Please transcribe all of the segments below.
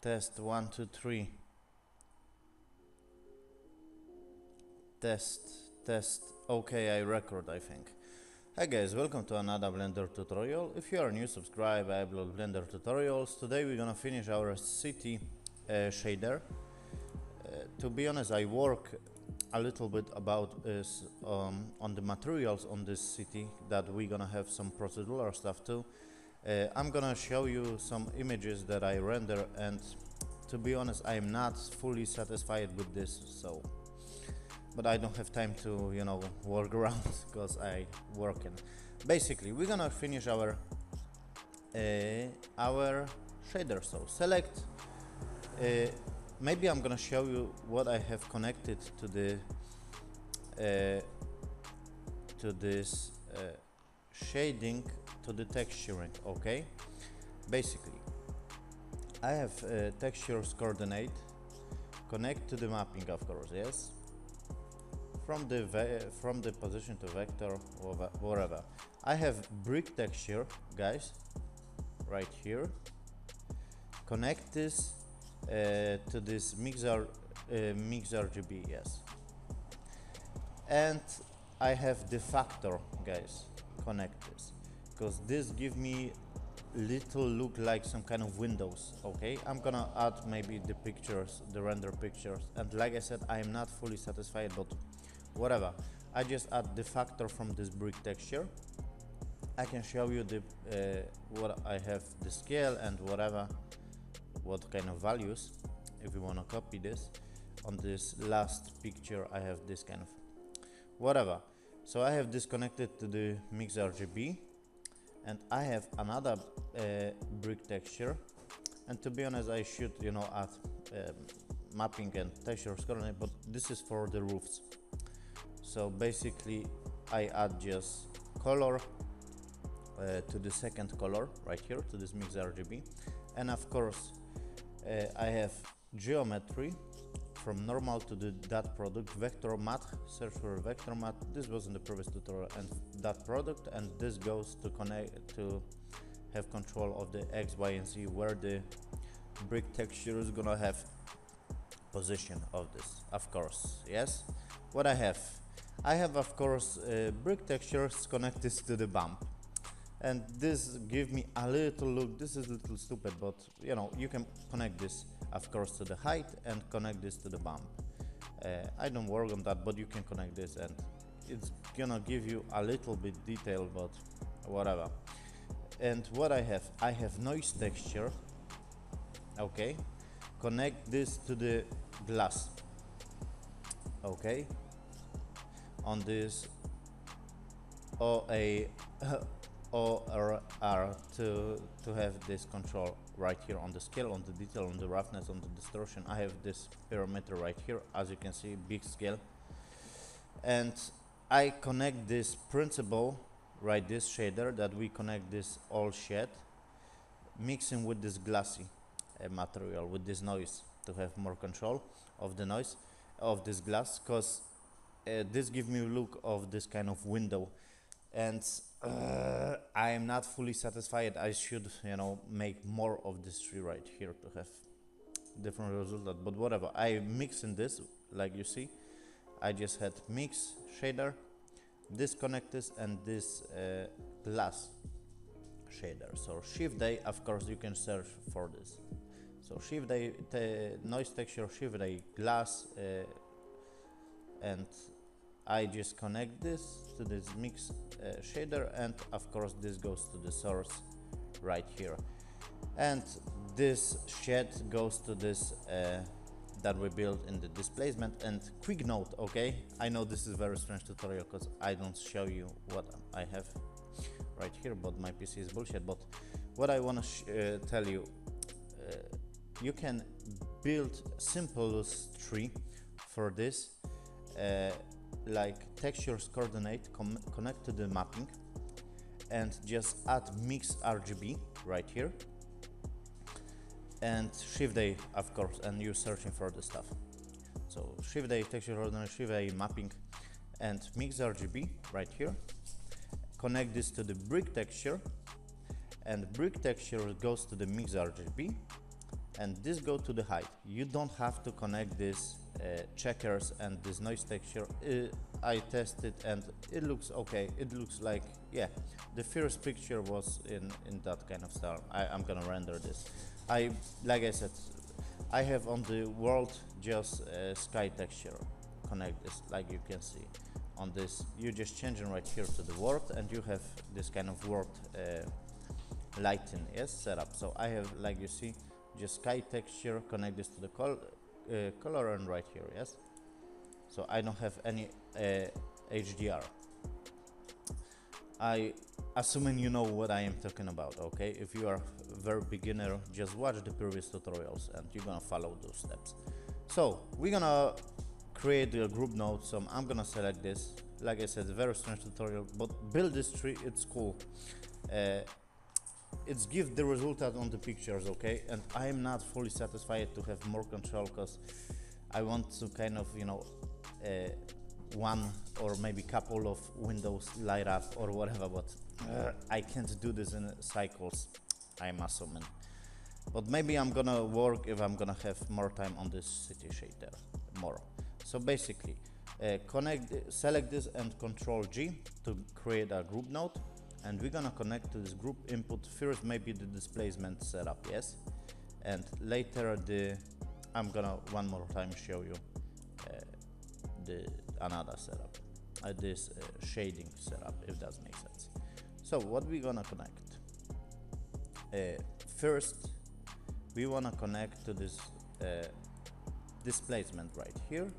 Test 1 2 3. Test. Okay, I record, I think. Hi guys, welcome to another Blender tutorial. If you are new, subscribe. I upload Blender tutorials. Today we're gonna finish our city shader. To be honest, I work a little bit about this on the materials on this city that we're gonna have some procedural stuff too. I'm gonna show you some images that I render, and to be honest, I'm not fully satisfied with this, but I don't have time to, work around because I working. Basically, we're gonna finish our shader. So select. Maybe I'm gonna show you what I have connected to the to this shading, to the texturing. Okay. Basically, I have textures coordinate connect to the mapping, of course. Yes. From the position to vector or whatever. I have brick texture, guys, right here. Connect this to this mixer RGB, yes. And I have the factor, guys. Connect this because this give me little look like some kind of windows. Okay, I'm gonna add maybe the pictures, the render pictures, and like I said, I am not fully satisfied, but whatever. I just add the factor from this brick texture. I can show you the what I have, the scale and whatever, what kind of values, if you want to copy this. On this last picture I have this kind of whatever. So I have this connected to the mix RGB, and I have another brick texture, and to be honest, I should add mapping and texture coordinate, but this is for the roofs. So basically I add just color to the second color right here to this mix RGB, and of course I have geometry from normal to the dot product, vector math, search for vector math. This was in the previous tutorial, and dot product, and this goes to connect to have control of the X, Y, and Z, where the brick texture is gonna have position of this, of course. Yes. What I have of course brick textures connected to the bump, and this give me a little look. This is a little stupid, but you can connect this of course to the height and connect this to the bump. I don't work on that, but you can connect this and it's gonna give you a little bit detail, but whatever. And what I have noise texture. Okay, connect this to the glass. Okay, on this ORR to have this control right here on the scale, on the detail, on the roughness, on the distortion. I have this parameter right here, as you can see, big scale, and I connect this principle, right, this shader that we connect this all shade, mixing with this glassy material, with this noise, to have more control of the noise of this glass, because this gives me a look of this kind of window, and I am not fully satisfied. I should make more of this tree right here to have different results, but whatever. I mix in this, like you see. I just had mix shader, disconnect this, and this glass shader. So shift A, of course you can search for this. So shift A, noise texture, shift A, glass, and I just connect this to this mix shader, and of course this goes to the source right here, and this shade goes to this that we built in the displacement. And quick note, okay, I know this is very strange tutorial because I don't show you what I have right here, but my PC is bullshit. But what I want to tell you, you can build simple tree for this, like textures coordinate, connect to the mapping, and just add mix RGB right here, and shift A, of course, and you're searching for the stuff. So shift A, texture coordinate, shift A, mapping, and mix RGB right here. Connect this to the brick texture, and brick texture goes to the mix RGB, and this go to the height. You don't have to connect this checkers and this noise texture. I tested and it looks okay. It looks like, yeah, the first picture was in that kind of style. I'm gonna render this. Like I said, I have on the world just sky texture. Connect this, like you can see on this. You just changing right here to the world, and you have this kind of world lighting, yes, setup. So I have, like you see, just sky texture, connect this to the color, and right here, yes. So I don't have any HDR. Assuming you know what I am talking about, okay? If you are very beginner, just watch the previous tutorials and you're gonna follow those steps. So we're gonna create a group node. So I'm gonna select this. Like I said, very strange tutorial, but build this tree, it's cool. It's give the result on the pictures, okay? And I am not fully satisfied to have more control, because I want to kind of, you know, one or maybe couple of windows light up or whatever, but I can't do this in cycles, I'm assuming. But maybe I'm gonna work if I'm gonna have more time on this city shader more. So basically, select this and Control G to create a group node, and we're gonna connect to this group input first, maybe the displacement setup, yes, and later I'm gonna one more time show you another setup, this shading setup, if that makes sense. So what we're gonna connect, first we wanna connect to this displacement right here,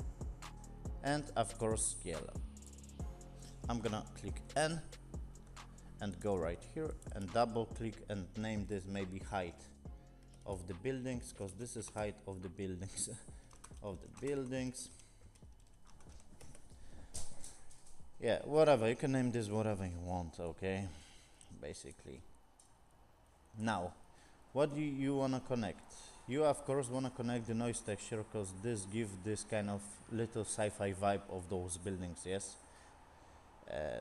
and of course scale. I'm gonna click N and go right here and double click and name this maybe height of the buildings, because this is height of the buildings of the buildings. Yeah, whatever, you can name this whatever you want, okay, basically. Now, what do you want to connect? You of course want to connect the noise texture, because this gives this kind of little sci-fi vibe of those buildings, yes.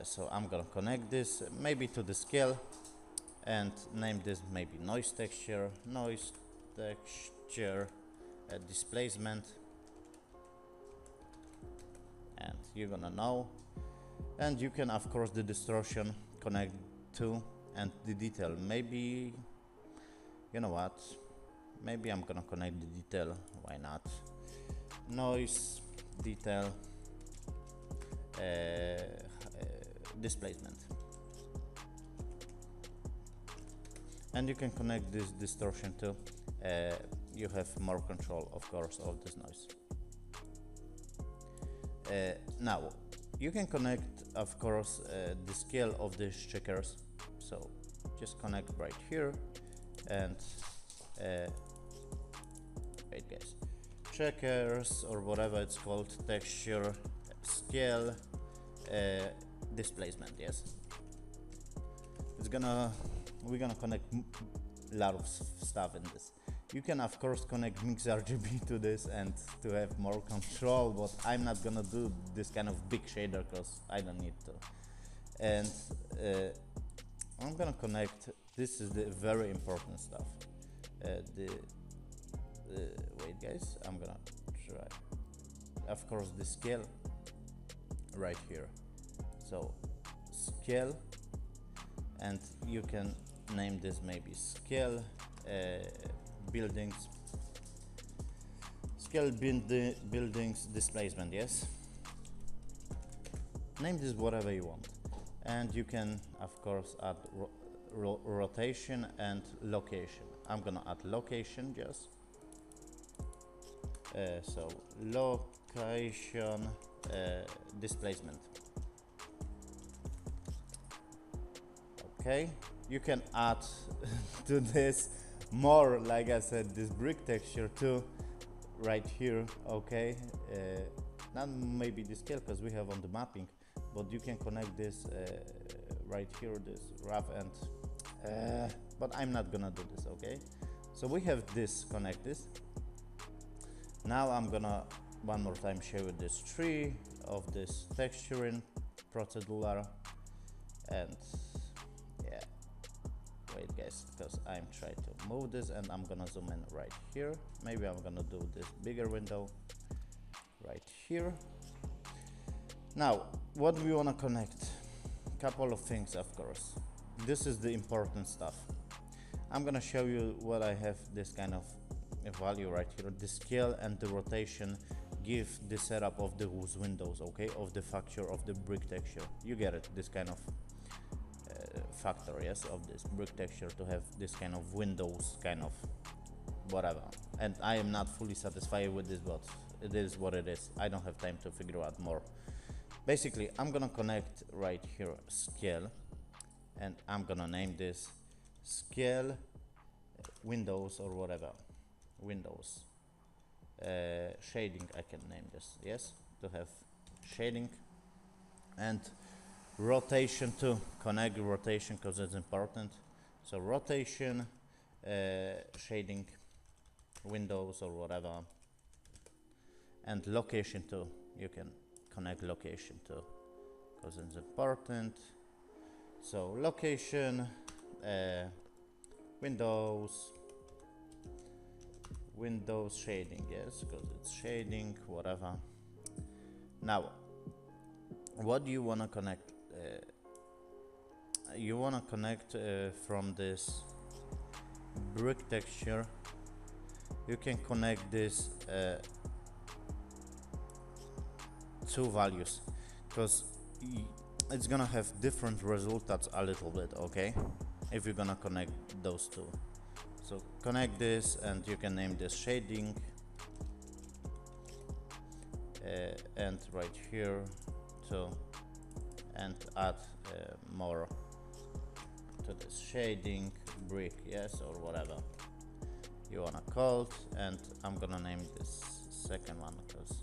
So I'm gonna connect this maybe to the scale and name this maybe noise texture, displacement, and you're gonna know. And you can of course the distortion connect to, and the detail, maybe, you know what, maybe I'm gonna connect the detail, why not, noise, detail, displacement, and you can connect this distortion too. You have more control of course of this noise. Now you can connect of course the scale of these checkers, so just connect right here and wait guys, checkers or whatever it's called, texture, scale, displacement, yes. We're gonna connect a lot of stuff in this. You can of course connect mix RGB to this and to have more control, but I'm not gonna do this kind of big shader because I don't need to. And I'm gonna connect, this is the very important stuff. Wait guys, I'm gonna try, of course, the scale right here. So scale, and you can name this maybe scale buildings, scale buildings displacement, yes. Name this whatever you want, and you can of course add rotation and location. I'm gonna add location just so location displacement. Okay, you can add to this more, like I said, this brick texture too right here, okay. Not maybe the scale because we have on the mapping, but you can connect this right here, this rough end, but I'm not gonna do this, okay. So we have this, connect this. Now I'm gonna one more time show you this tree of this texturing procedural, and yeah, wait guys, because I'm trying to move this and I'm gonna zoom in right here. Maybe I'm gonna do this bigger window right here. Now what we want to connect, couple of things, of course. This is the important stuff. I'm gonna show you what I have, this kind of value right here. The scale and the rotation give the setup of those windows, okay, of the factor of the brick texture. You get it, this kind of factor, yes, of this brick texture, to have this kind of windows, kind of whatever. And I am not fully satisfied with this, but it is what it is. I don't have time to figure out more. Basically, I'm gonna connect right here scale, and I'm gonna name this scale windows or whatever, windows shading. I can name this, yes, to have shading, and rotation to connect rotation because it's important. So rotation shading windows or whatever, and location too. You can connect location too because it's important. So location windows shading, yes, because it's shading, whatever. Now what do you want to connect? You want to connect from this brick texture. You can connect this two values, because it's gonna have different results a little bit, okay, if you're gonna connect those two. So connect this, and you can name this shading, and right here too, and add more to this shading brick, yes, or whatever you wanna call it. And I'm gonna name this second one because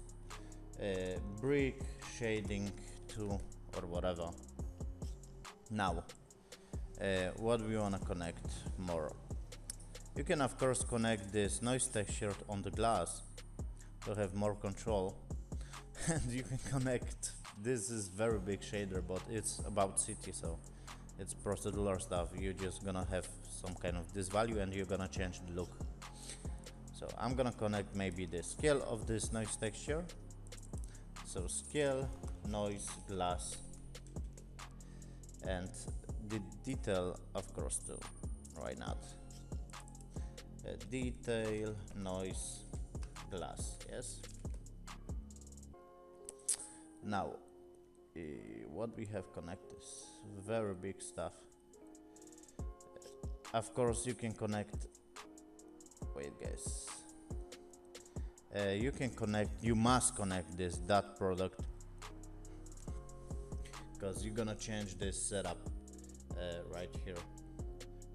brick shading 2 or whatever. Now what we wanna connect more, you can of course connect this noise texture on the glass to have more control. And you can connect, this is very big shader, but it's about city, so it's procedural stuff. You're just gonna have some kind of this value and you're gonna change the look. So I'm gonna connect maybe the scale of this noise texture. So scale noise glass, and the detail of course too. Why not? Detail noise glass, yes. Now what we have connected is very big stuff. Of course you can connect, wait guys, you can connect, you must connect this dot product, because you're gonna change this setup right here.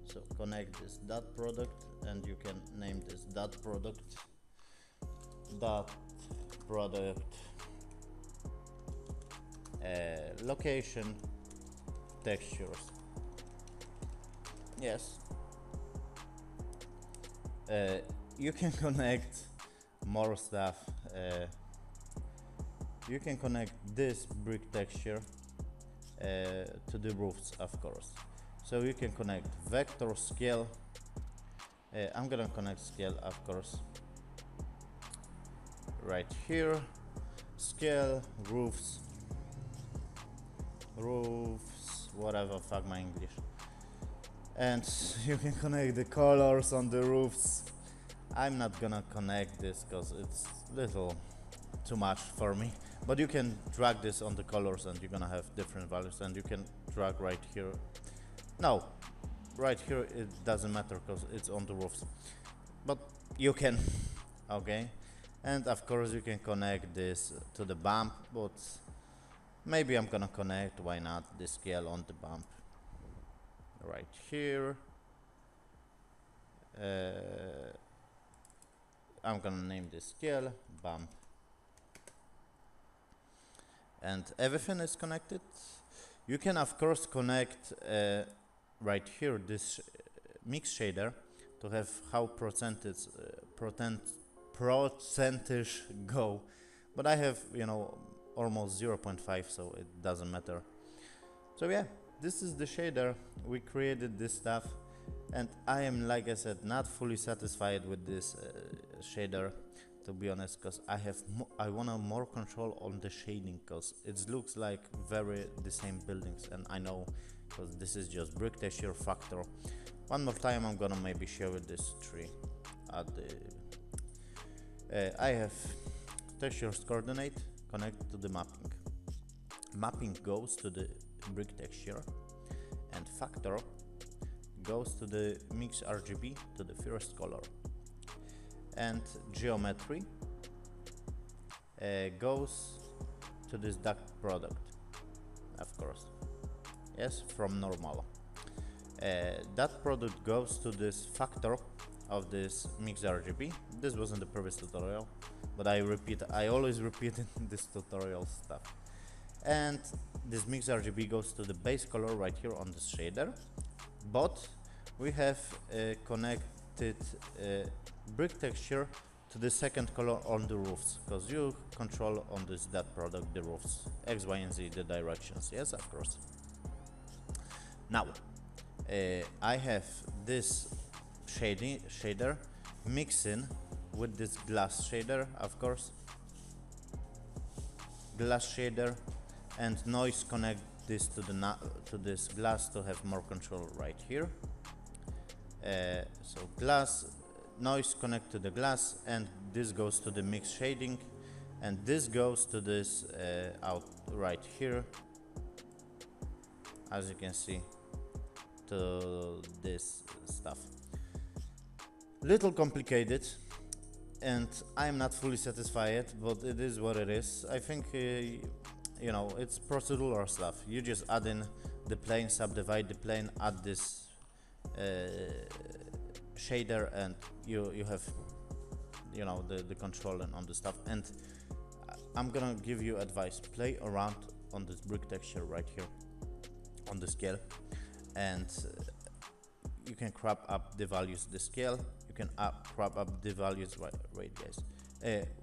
So connect this dot product, and you can name this dot product location textures, yes. You can connect more stuff. You can connect this brick texture to the roofs, of course. So you can connect vector scale. I'm gonna connect scale, of course, right here. Scale roofs, whatever, fuck my English. And you can connect the colors on the roofs. I'm not gonna connect this because it's little too much for me, but you can drag this on the colors and you're gonna have different values. And you can drag right here. No, right here it doesn't matter because it's on the roofs, but you can. Okay. And of course you can connect this to the bump, but maybe I'm gonna connect, why not, the scale on the bump right here. I'm gonna name this scale bump, and everything is connected. You can of course connect right here this mix shader to have how percentage go, but I have, you know, almost 0.5, so it doesn't matter. So yeah, this is the shader. We created this stuff. And I am, like I said, not fully satisfied with this shader, to be honest, because I wanna more control on the shading, because it looks like very the same buildings, and I know because this is just brick texture factor. One more time I'm gonna maybe show you this tree at the I have textures coordinate connect to the mapping. Mapping goes to the brick texture, and factor goes to the mix RGB, to the first color, and geometry goes to this dot product, of course, yes, from normal. That product goes to this factor of this mix RGB. This was in the previous tutorial, but I always repeat in this tutorial stuff. And this mix RGB goes to the base color right here on this shader, but we have connected brick texture to the second color on the roofs, because you control on this dot product the roofs, X, Y, and Z, the directions, yes, of course. Now I have this shader mixing with this glass shader, of course, glass shader, and noise connect this to the to this glass to have more control right here. So glass, noise connect to the glass, and this goes to the mix shading, and this goes to this out right here, as you can see, to this stuff. Little complicated, and I'm not fully satisfied, but it is what it is. I think you know, it's procedural stuff. You just add in the plane, subdivide the plane, add this shader, and you have, you know, the control on the stuff. And I'm gonna give you advice: play around on this brick texture right here on the scale, and you can crop up the values, the scale. You can crop up the values.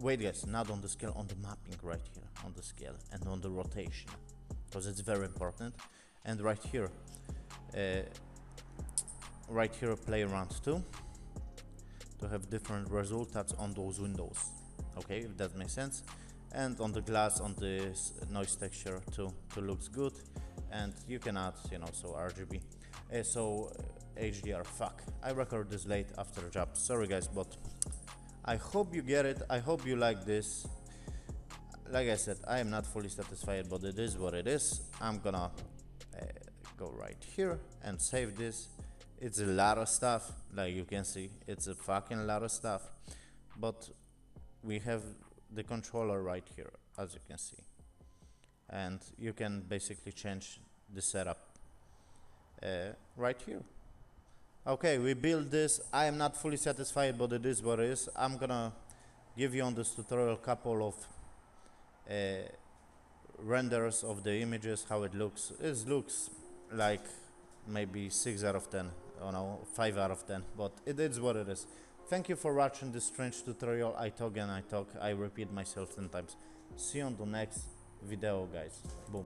Wait guys, not on the scale, on the mapping right here on the scale, and on the rotation, because it's very important. And right here play around too, to have different results on those windows, okay, if that makes sense. And on the glass, on this noise texture too, to looks good. And you can add, you know, so RGB, HDR. Fuck, I record this late after job, sorry guys, but I hope you get it. I hope you like this. Like I said, I am not fully satisfied, but it is what it is. I'm gonna go right here and save this. It's a lot of stuff, like you can see, it's a fucking lot of stuff, but we have the controller right here, as you can see, and you can basically change the setup right here. Okay, we built this. I am not fully satisfied, but it is what it is. I'm gonna give you on this tutorial couple of renders of the images, how it looks. It looks like maybe 6 out of 10, or no, 5 out of 10, but it is what it is. Thank you for watching this strange tutorial. I talk and I talk, I repeat myself 10 times. See you on the next video, guys. Boom.